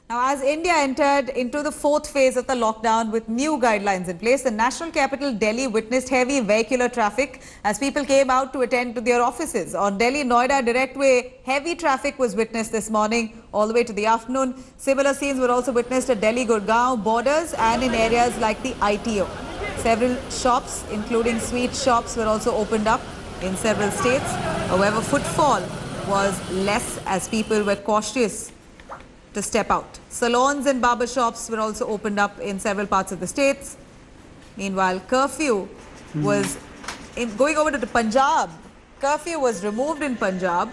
Now, as India entered into the fourth phase of the lockdown with new guidelines in place, the national capital Delhi witnessed heavy vehicular traffic as people came out to attend to their offices. On Delhi-Noida Directway, heavy traffic was witnessed this morning all the way to the afternoon. Similar scenes were also witnessed at Delhi-Gurgaon borders and in areas like the ITO. Several shops, including sweet shops, were also opened up in several states. However, footfall was less as people were cautious to step out. Salons and barber shops were also opened up in several parts of the states. Meanwhile, curfew was going over to the Punjab. Curfew was removed in Punjab.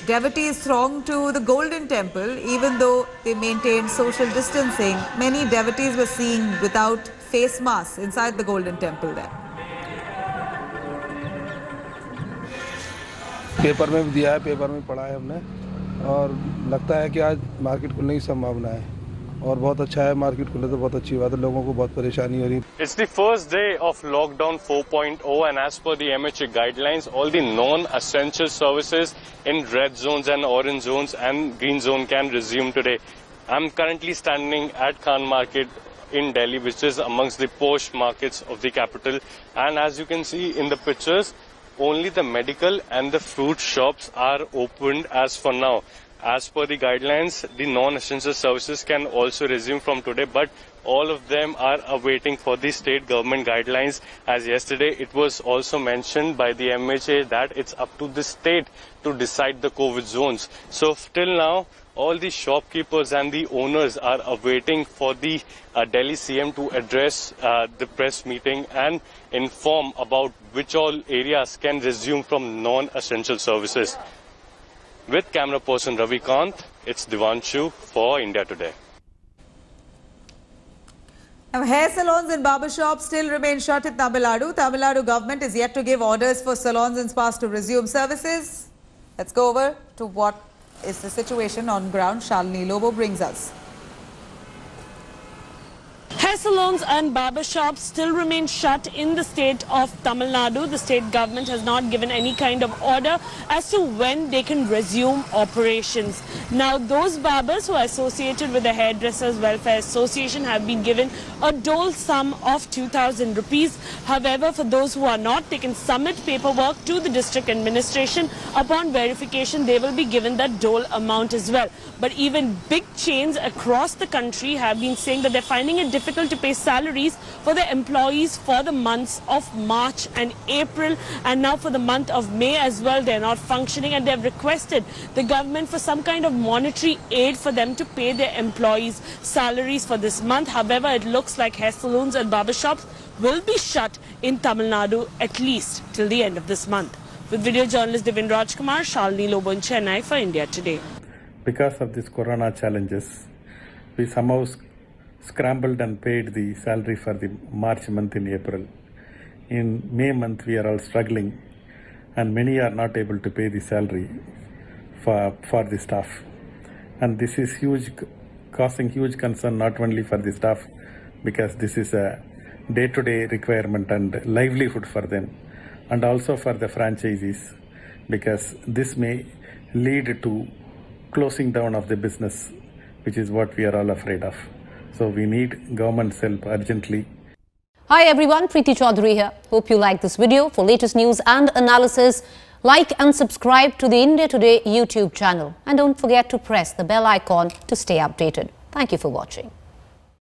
Devotees thronged to the Golden Temple, even though they maintained social distancing. Many devotees were seen without face masks inside the Golden Temple there. Paper में भी दिया है, paper में पढ़ा है हमने और लगता है कि आज मार्केट खुलने की संभावना है और बहुत अच्छा है मार्केट खुले तो बहुत अच्छी बात है लोगों को बहुत परेशानी हो रही है. It's the first day of lockdown 4.0 and as per the MHA guidelines all the non-essential services in red zones and orange zones and green zone can resume today. I'm currently standing at Khan Market in Delhi, which is amongst the posh markets of the capital, and as you can see in the pictures, only the medical and the fruit shops are opened as for now. As per the guidelines, the non-essential services can also resume from today, but all of them are awaiting for the state government guidelines. As yesterday, it was also mentioned by the MHA that it's up to the state to decide the COVID zones. So till now, all the shopkeepers and the owners are awaiting for the Delhi CM to address the press meeting and inform about which all areas can resume from non-essential services. With camera person Ravi Kant, it's Divanshu for India Today. Now, hair salons and barber shops still remain shut in Tamil Nadu. Tamil Nadu government is yet to give orders for salons and spas to resume services. Let's go over to what is the situation on ground. Shalini Lobo brings us. Hair salons and barber shops still remain shut in the state of Tamil Nadu. The state government has not given any kind of order as to when they can resume operations. Now, those barbers who are associated with the Hairdressers Welfare Association have been given a dole sum of 2,000 rupees. However, for those who are not, they can submit paperwork to the district administration. Upon verification, they will be given that dole amount as well. But even big chains across the country have been saying that they're finding it difficult to pay salaries for their employees for the months of March and April, and now for the month of May as well. They're not functioning and they've requested the government for some kind of monetary aid for them to pay their employees salaries for this month. However, it looks like hair salons and barbershops will be shut in Tamil Nadu at least till the end of this month. With video journalist Devin Rajkumar, Shalini Lobo in Chennai for India Today. Because of these corona challenges, we somehow scrambled and paid the salary for the March month in April. In May month, we are all struggling and many are not able to pay the salary for the staff. And this is causing huge concern not only for the staff because this is a day-to-day requirement and livelihood for them, and also for the franchisees because this may lead to closing down of the business, which is what we are all afraid of. So we need government's help urgently. Hi everyone, Preeti Chaudhary here. Hope you like this video. For latest news and analysis, like and subscribe to the India Today YouTube channel. And don't forget to press the bell icon to stay updated. Thank you for watching.